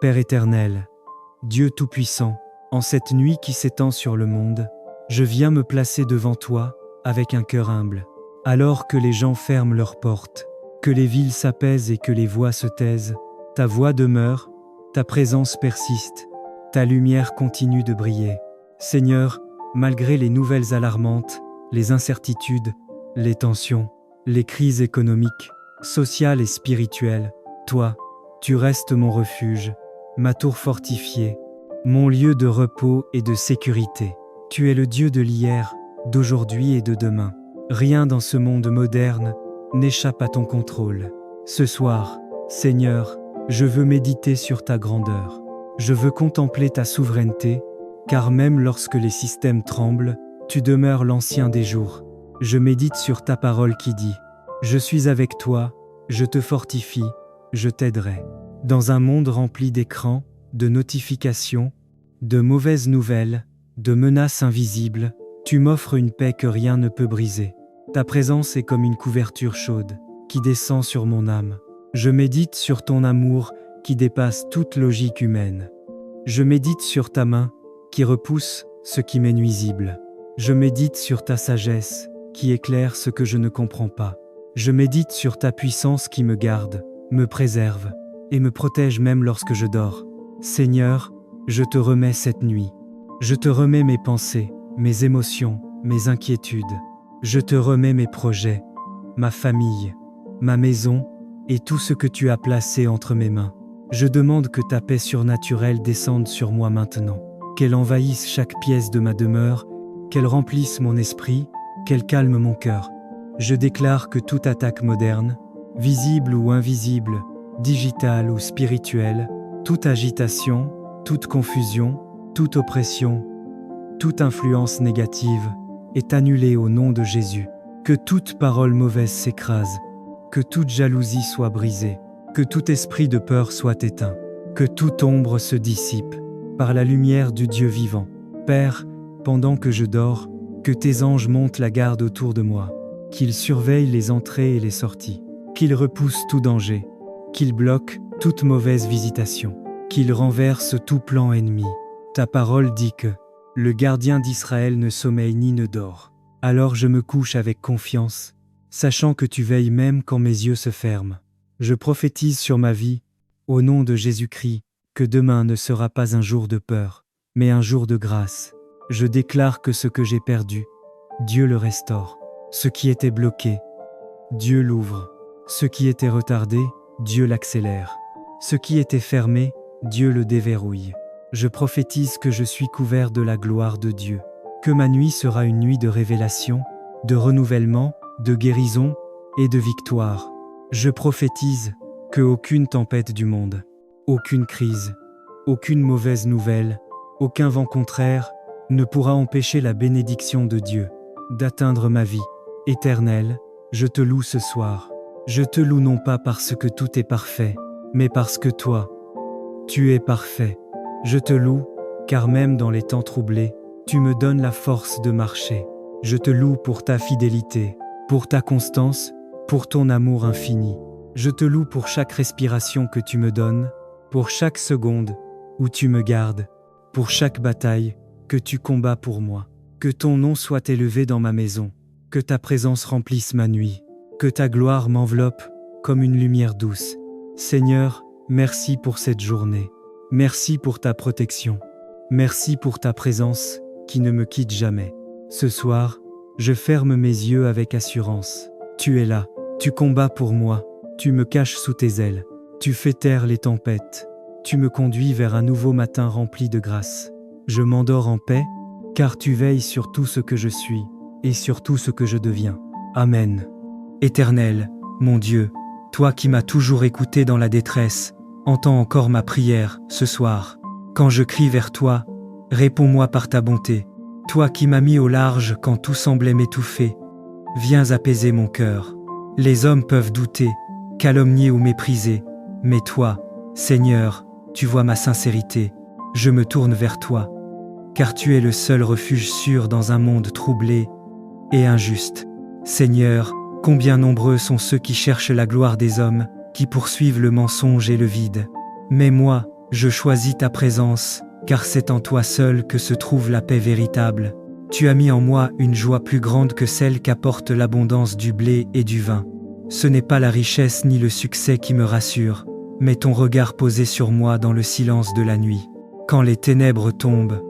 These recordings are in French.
Père éternel, Dieu Tout-Puissant, en cette nuit qui s'étend sur le monde, je viens me placer devant toi avec un cœur humble. Alors que les gens ferment leurs portes, que les villes s'apaisent et que les voix se taisent, ta voix demeure, ta présence persiste, ta lumière continue de briller. Seigneur, malgré les nouvelles alarmantes, les incertitudes, les tensions, les crises économiques, sociales et spirituelles, toi, tu restes mon refuge, ma tour fortifiée, mon lieu de repos et de sécurité. Tu es le Dieu de l'hier, d'aujourd'hui et de demain. Rien dans ce monde moderne n'échappe à ton contrôle. Ce soir, Seigneur, je veux méditer sur ta grandeur. Je veux contempler ta souveraineté, car même lorsque les systèmes tremblent, tu demeures l'ancien des jours. Je médite sur ta parole qui dit « Je suis avec toi, je te fortifie, je t'aiderai ». Dans un monde rempli d'écrans, de notifications, de mauvaises nouvelles, de menaces invisibles, tu m'offres une paix que rien ne peut briser. Ta présence est comme une couverture chaude qui descend sur mon âme. Je médite sur ton amour qui dépasse toute logique humaine. Je médite sur ta main qui repousse ce qui m'est nuisible. Je médite sur ta sagesse qui éclaire ce que je ne comprends pas. Je médite sur ta puissance qui me garde, me préserve et me protège même lorsque je dors. Seigneur, je te remets cette nuit. Je te remets mes pensées, mes émotions, mes inquiétudes. Je te remets mes projets, ma famille, ma maison et tout ce que tu as placé entre mes mains. Je demande que ta paix surnaturelle descende sur moi maintenant, qu'elle envahisse chaque pièce de ma demeure, qu'elle remplisse mon esprit, qu'elle calme mon cœur. Je déclare que toute attaque moderne, visible ou invisible, digitale ou spirituelle, toute agitation, toute confusion, toute oppression, toute influence négative est annulée au nom de Jésus. Que toute parole mauvaise s'écrase, que toute jalousie soit brisée, que tout esprit de peur soit éteint, que toute ombre se dissipe par la lumière du Dieu vivant. Père, pendant que je dors, que tes anges montent la garde autour de moi, qu'ils surveillent les entrées et les sorties, qu'ils repoussent tout danger, qu'ils bloquent toute mauvaise visitation, qu'ils renversent tout plan ennemi. Ta parole dit que le gardien d'Israël ne sommeille ni ne dort. Alors je me couche avec confiance, sachant que tu veilles même quand mes yeux se ferment. Je prophétise sur ma vie, au nom de Jésus-Christ, que demain ne sera pas un jour de peur, mais un jour de grâce. Je déclare que ce que j'ai perdu, Dieu le restaure. Ce qui était bloqué, Dieu l'ouvre. Ce qui était retardé, Dieu l'accélère. Ce qui était fermé, Dieu le déverrouille. Je prophétise que je suis couvert de la gloire de Dieu, que ma nuit sera une nuit de révélation, de renouvellement, de guérison et de victoire. Je prophétise que aucune tempête du monde, aucune crise, aucune mauvaise nouvelle, aucun vent contraire ne pourra empêcher la bénédiction de Dieu d'atteindre ma vie. Éternel, je te loue ce soir. Je te loue non pas parce que tout est parfait, mais parce que toi, tu es parfait. Je te loue, car même dans les temps troublés, tu me donnes la force de marcher. Je te loue pour ta fidélité, pour ta constance, pour ton amour infini. Je te loue pour chaque respiration que tu me donnes, pour chaque seconde où tu me gardes, pour chaque bataille que tu combats pour moi. Que ton nom soit élevé dans ma maison, que ta présence remplisse ma nuit, que ta gloire m'enveloppe comme une lumière douce. Seigneur, merci pour cette journée. Merci pour ta protection. Merci pour ta présence qui ne me quitte jamais. Ce soir, je ferme mes yeux avec assurance. Tu es là, tu combats pour moi, tu me caches sous tes ailes, tu fais taire les tempêtes, tu me conduis vers un nouveau matin rempli de grâce. Je m'endors en paix, car tu veilles sur tout ce que je suis et sur tout ce que je deviens. Amen. Éternel, mon Dieu, toi qui m'as toujours écouté dans la détresse, entends encore ma prière ce soir. Quand je crie vers toi, réponds-moi par ta bonté. Toi qui m'as mis au large quand tout semblait m'étouffer, viens apaiser mon cœur. Les hommes peuvent douter, calomnier ou mépriser, mais toi, Seigneur, tu vois ma sincérité. Je me tourne vers toi, car tu es le seul refuge sûr dans un monde troublé et injuste. Seigneur, combien nombreux sont ceux qui cherchent la gloire des hommes, qui poursuivent le mensonge et le vide. Mais moi, Je choisis ta présence, car c'est en toi seul que se trouve la paix véritable. Tu as mis en moi une joie plus grande que celle qu'apporte l'abondance du blé et du vin. Ce n'est pas la richesse ni le succès qui me rassurent, mais ton regard posé sur moi dans le silence de la nuit. Quand les ténèbres tombent,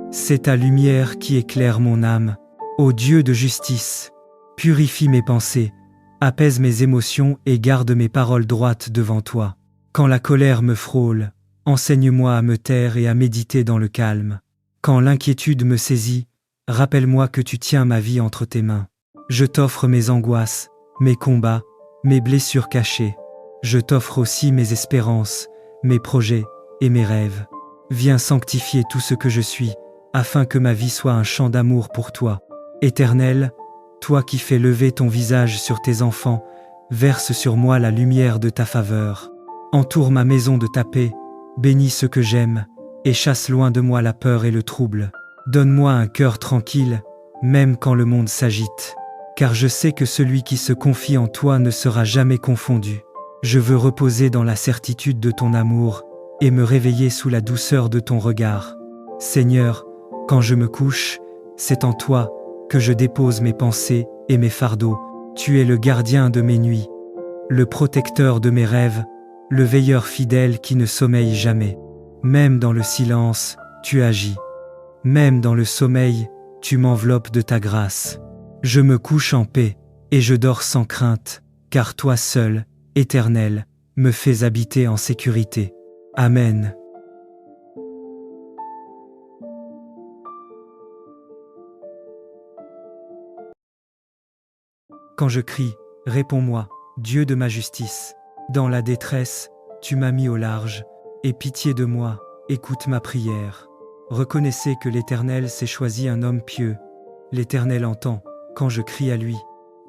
c'est ta lumière qui éclaire mon âme. Ô Dieu de justice, purifie mes pensées, apaise mes émotions et garde mes paroles droites devant toi. Quand la colère me frôle, enseigne-moi à me taire et à méditer dans le calme. Quand l'inquiétude me saisit, rappelle-moi que tu tiens ma vie entre tes mains. Je t'offre mes angoisses, mes combats, mes blessures cachées. Je t'offre aussi mes espérances, mes projets et mes rêves. Viens sanctifier tout ce que je suis, afin que ma vie soit un chant d'amour pour toi. Éternel, toi qui fais lever ton visage sur tes enfants, verse sur moi la lumière de ta faveur. Entoure ma maison de ta paix, bénis ce que j'aime, et chasse loin de moi la peur et le trouble. Donne-moi un cœur tranquille, même quand le monde s'agite, car je sais que celui qui se confie en toi ne sera jamais confondu. Je veux reposer dans la certitude de ton amour et me réveiller sous la douceur de ton regard. Seigneur, quand je me couche, c'est en toi que je dépose mes pensées et mes fardeaux. Tu es le gardien de mes nuits, le protecteur de mes rêves, le veilleur fidèle qui ne sommeille jamais. Même dans le silence, tu agis. Même dans le sommeil, tu m'enveloppes de ta grâce. Je me couche en paix et je dors sans crainte, car toi seul, Éternel, me fais habiter en sécurité. Amen. Quand je crie, réponds-moi, Dieu de ma justice. Dans la détresse, tu m'as mis au large. Aie pitié de moi, écoute ma prière. Reconnaissez que l'Éternel s'est choisi un homme pieux. L'Éternel entend, quand je crie à lui.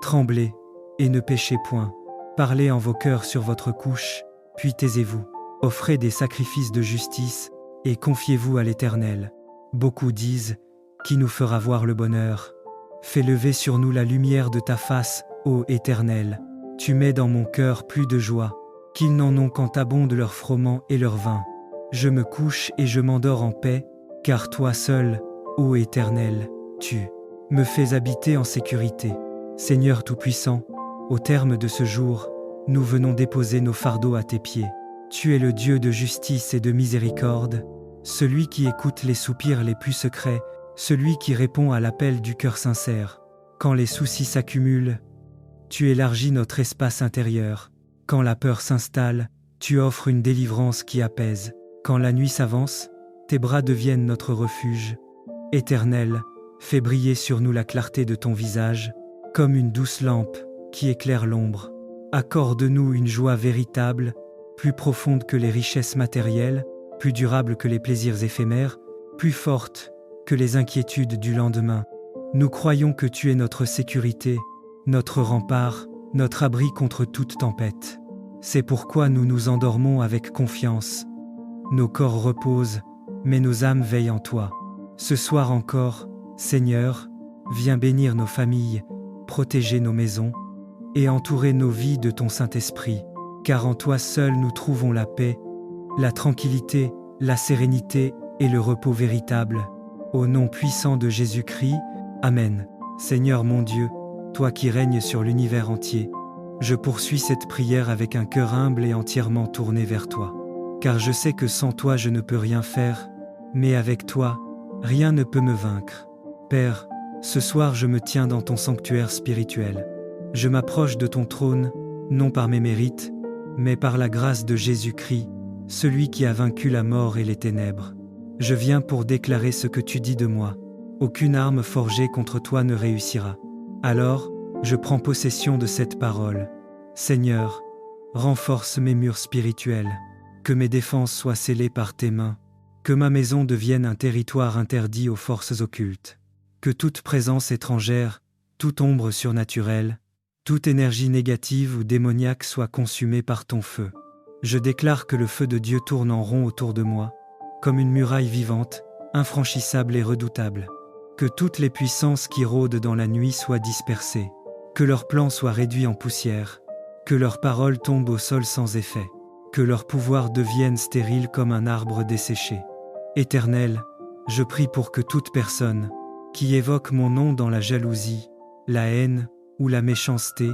Tremblez, et ne péchez point. Parlez en vos cœurs sur votre couche, puis taisez-vous. Offrez des sacrifices de justice, et confiez-vous à l'Éternel. Beaucoup disent, qui nous fera voir le bonheur? Fais lever sur nous la lumière de ta face, ô Éternel. Tu mets dans mon cœur plus de joie, qu'ils n'en ont quand abondent leur froment et leur vin. Je me couche et je m'endors en paix, car toi seul, ô Éternel, tu me fais habiter en sécurité. Seigneur Tout-Puissant, au terme de ce jour, nous venons déposer nos fardeaux à tes pieds. Tu es le Dieu de justice et de miséricorde, celui qui écoute les soupirs les plus secrets, celui qui répond à l'appel du cœur sincère. Quand les soucis s'accumulent, tu élargis notre espace intérieur. Quand la peur s'installe, tu offres une délivrance qui apaise. Quand la nuit s'avance, tes bras deviennent notre refuge. Éternel, fais briller sur nous la clarté de ton visage, comme une douce lampe qui éclaire l'ombre. Accorde-nous une joie véritable, plus profonde que les richesses matérielles, plus durable que les plaisirs éphémères, plus forte que les inquiétudes du lendemain. Nous croyons que tu es notre sécurité, notre rempart, notre abri contre toute tempête. C'est pourquoi nous nous endormons avec confiance. Nos corps reposent, mais nos âmes veillent en toi. Ce soir encore, Seigneur, viens bénir nos familles, protéger nos maisons et entourer nos vies de ton Saint-Esprit, car en toi seul nous trouvons la paix, la tranquillité, la sérénité et le repos véritable. Au nom puissant de Jésus-Christ, Amen. Seigneur mon Dieu, toi qui règnes sur l'univers entier, je poursuis cette prière avec un cœur humble et entièrement tourné vers toi. Car je sais que sans toi je ne peux rien faire, mais avec toi, rien ne peut me vaincre. Père, ce soir je me tiens dans ton sanctuaire spirituel. Je m'approche de ton trône, non par mes mérites, mais par la grâce de Jésus-Christ, celui qui a vaincu la mort et les ténèbres. Je viens pour déclarer ce que tu dis de moi. Aucune arme forgée contre toi ne réussira. Alors, je prends possession de cette parole. Seigneur, renforce mes murs spirituels, que mes défenses soient scellées par tes mains, que ma maison devienne un territoire interdit aux forces occultes, que toute présence étrangère, toute ombre surnaturelle, toute énergie négative ou démoniaque soit consumée par ton feu. Je déclare que le feu de Dieu tourne en rond autour de moi, comme une muraille vivante, infranchissable et redoutable. Que toutes les puissances qui rôdent dans la nuit soient dispersées, que leurs plans soient réduits en poussière, que leurs paroles tombent au sol sans effet. que leur pouvoir devienne stérile comme un arbre desséché. Éternel, je prie pour que toute personne qui évoque mon nom dans la jalousie, la haine ou la méchanceté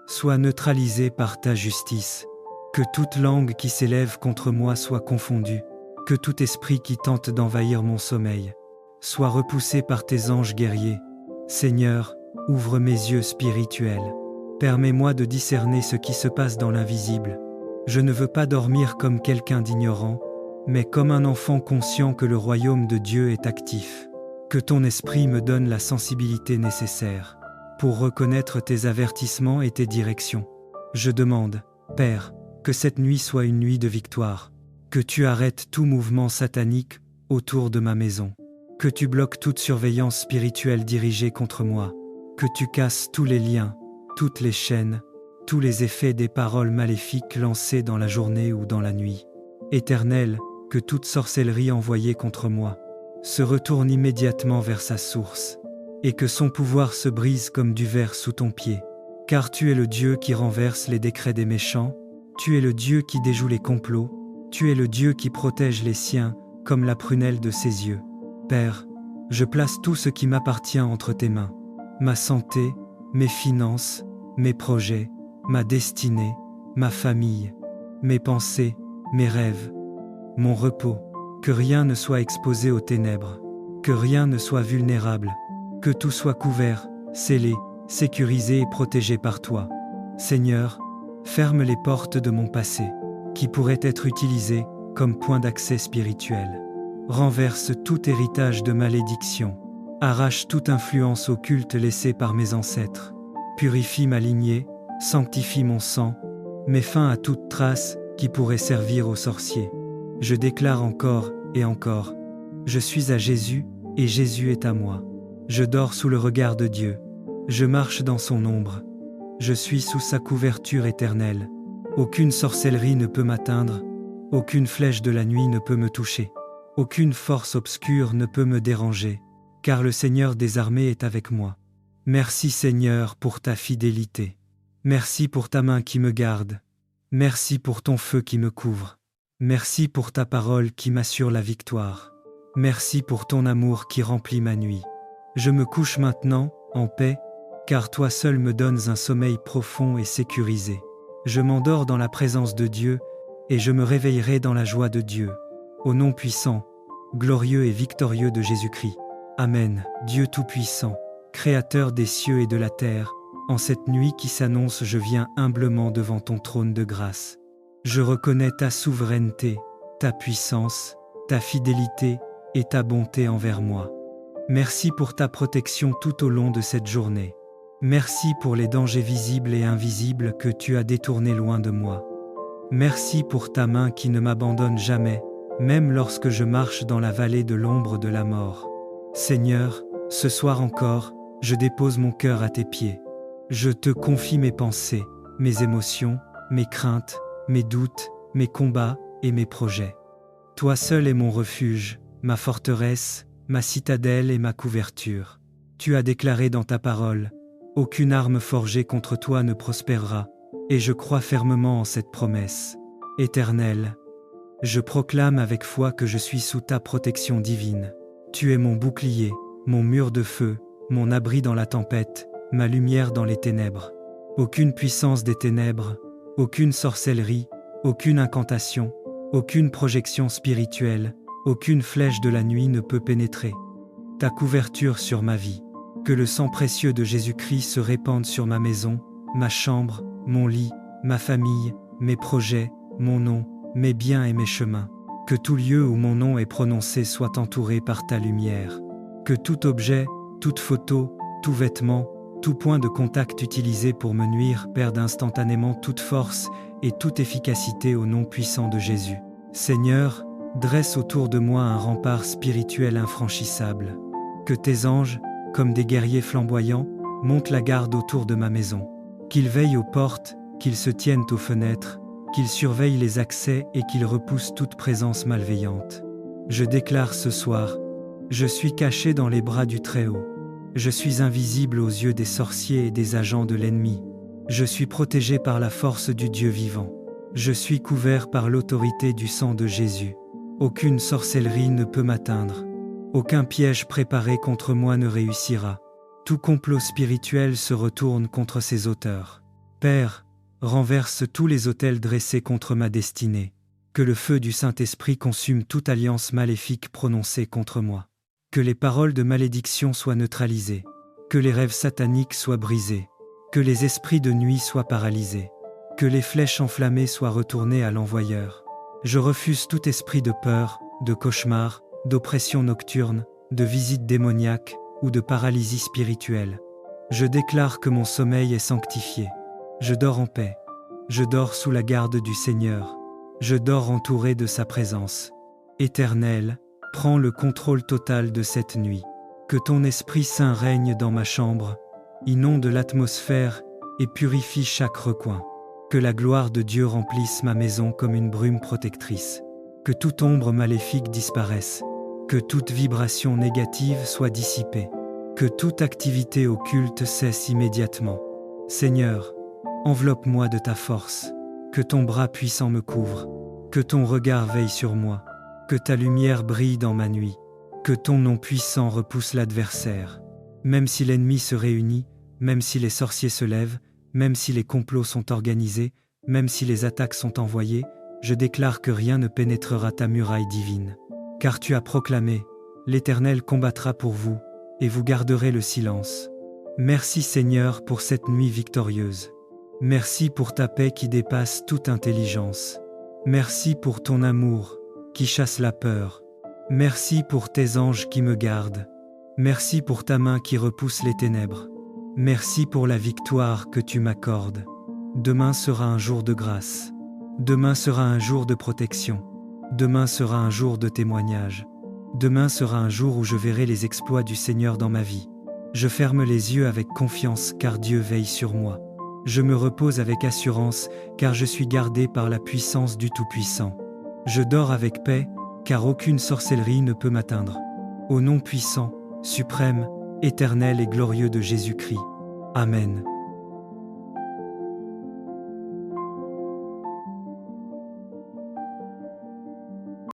soit neutralisée par ta justice, que toute langue qui s'élève contre moi soit confondue, que tout esprit qui tente d'envahir mon sommeil soit repoussé par tes anges guerriers. Seigneur, ouvre mes yeux spirituels. Permets-moi de discerner ce qui se passe dans l'invisible. Je ne veux pas dormir comme quelqu'un d'ignorant, mais comme un enfant conscient que le royaume de Dieu est actif. Que ton esprit me donne la sensibilité nécessaire pour reconnaître tes avertissements et tes directions. Je demande, Père, que cette nuit soit une nuit de victoire, que tu arrêtes tout mouvement satanique autour de ma maison, que tu bloques toute surveillance spirituelle dirigée contre moi, que tu casses tous les liens, toutes les chaînes, tous les effets des paroles maléfiques lancées dans la journée ou dans la nuit. Éternel, que toute sorcellerie envoyée contre moi se retourne immédiatement vers sa source, et que son pouvoir se brise comme du verre sous ton pied. Car tu es le Dieu qui renverse les décrets des méchants, tu es le Dieu qui déjoue les complots, tu es le Dieu qui protège les siens comme la prunelle de ses yeux. Père, je place tout ce qui m'appartient entre tes mains, ma santé, mes finances, mes projets, ma destinée, ma famille, mes pensées, mes rêves, mon repos. Que rien ne soit exposé aux ténèbres, que rien ne soit vulnérable, que tout soit couvert, scellé, sécurisé et protégé par toi. Seigneur, ferme les portes de mon passé, qui pourraient être utilisées comme point d'accès spirituel. Renverse tout héritage de malédiction, arrache toute influence occulte laissée par mes ancêtres, purifie ma lignée, sanctifie mon sang, mets fin à toute trace qui pourrait servir aux sorciers. Je déclare encore et encore, je suis à Jésus et Jésus est à moi. Je dors sous le regard de Dieu, je marche dans son ombre, je suis sous sa couverture éternelle. Aucune sorcellerie ne peut m'atteindre, aucune flèche de la nuit ne peut me toucher, aucune force obscure ne peut me déranger, car le Seigneur des armées est avec moi. Merci Seigneur pour ta fidélité, merci pour ta main qui me garde, merci pour ton feu qui me couvre. Merci pour ta parole qui m'assure la victoire. Merci pour ton amour qui remplit ma nuit. Je me couche maintenant, en paix, car toi seul me donnes un sommeil profond et sécurisé. Je m'endors dans la présence de Dieu, et je me réveillerai dans la joie de Dieu. Au nom puissant, glorieux et victorieux de Jésus-Christ. Amen. Dieu Tout-Puissant, Créateur des cieux et de la terre, en cette nuit qui s'annonce, je viens humblement devant ton trône de grâce. Je reconnais ta souveraineté, ta puissance, ta fidélité et ta bonté envers moi. Merci pour ta protection tout au long de cette journée. Merci pour les dangers visibles et invisibles que tu as détournés loin de moi. Merci pour ta main qui ne m'abandonne jamais, même lorsque je marche dans la vallée de l'ombre de la mort. Seigneur, ce soir encore, je dépose mon cœur à tes pieds. Je te confie mes pensées, mes émotions, mes craintes, mes doutes, mes combats et mes projets. Toi seul es mon refuge, ma forteresse, ma citadelle et ma couverture. Tu as déclaré dans ta parole, « Aucune arme forgée contre toi ne prospérera », et je crois fermement en cette promesse. Éternel, je proclame avec foi que je suis sous ta protection divine. Tu es mon bouclier, mon mur de feu, mon abri dans la tempête, ma lumière dans les ténèbres. Aucune puissance des ténèbres, aucune sorcellerie, aucune incantation, aucune projection spirituelle, aucune flèche de la nuit ne peut pénétrer. Ta couverture sur ma vie, que le sang précieux de Jésus-Christ se répande sur ma maison, ma chambre, mon lit, ma famille, mes projets, mon nom, mes biens et mes chemins. Que tout lieu où mon nom est prononcé soit entouré par ta lumière. Que tout objet, toute photo, tout vêtement, tout point de contact utilisé pour me nuire perde instantanément toute force et toute efficacité au nom puissant de Jésus. Seigneur, dresse autour de moi un rempart spirituel infranchissable. Que tes anges, comme des guerriers flamboyants, montent la garde autour de ma maison. Qu'ils veillent aux portes, qu'ils se tiennent aux fenêtres, qu'ils surveillent les accès et qu'ils repoussent toute présence malveillante. Je déclare ce soir, je suis caché dans les bras du Très-Haut. Je suis invisible aux yeux des sorciers et des agents de l'ennemi. Je suis protégé par la force du Dieu vivant. Je suis couvert par l'autorité du sang de Jésus. Aucune sorcellerie ne peut m'atteindre. Aucun piège préparé contre moi ne réussira. Tout complot spirituel se retourne contre ses auteurs. Père, renverse tous les autels dressés contre ma destinée. Que le feu du Saint-Esprit consume toute alliance maléfique prononcée contre moi. Que les paroles de malédiction soient neutralisées. Que les rêves sataniques soient brisés. Que les esprits de nuit soient paralysés. Que les flèches enflammées soient retournées à l'envoyeur. Je refuse tout esprit de peur, de cauchemar, d'oppression nocturne, de visite démoniaque ou de paralysie spirituelle. Je déclare que mon sommeil est sanctifié. Je dors en paix. Je dors sous la garde du Seigneur. Je dors entouré de sa présence. Éternel, prends le contrôle total de cette nuit. Que ton Esprit Saint règne dans ma chambre, inonde l'atmosphère et purifie chaque recoin. Que la gloire de Dieu remplisse ma maison comme une brume protectrice. Que toute ombre maléfique disparaisse. Que toute vibration négative soit dissipée. Que toute activité occulte cesse immédiatement. Seigneur, enveloppe-moi de ta force. Que ton bras puissant me couvre. Que ton regard veille sur moi. Que ta lumière brille dans ma nuit. Que ton nom puissant repousse l'adversaire. Même si l'ennemi se réunit, même si les sorciers se lèvent, même si les complots sont organisés, même si les attaques sont envoyées, je déclare que rien ne pénétrera ta muraille divine. Car tu as proclamé, l'Éternel combattra pour vous, et vous garderez le silence. Merci Seigneur pour cette nuit victorieuse. Merci pour ta paix qui dépasse toute intelligence. Merci pour ton amour, qui chasse la peur. Merci pour tes anges qui me gardent. Merci pour ta main qui repousse les ténèbres. Merci pour la victoire que tu m'accordes. Demain sera un jour de grâce. Demain sera un jour de protection. Demain sera un jour de témoignage. Demain sera un jour où je verrai les exploits du Seigneur dans ma vie. Je ferme les yeux avec confiance car Dieu veille sur moi. Je me repose avec assurance car je suis gardé par la puissance du Tout-Puissant. Je dors avec paix car aucune sorcellerie ne peut m'atteindre. Au nom puissant, suprême, éternel et glorieux de Jésus-Christ. Amen.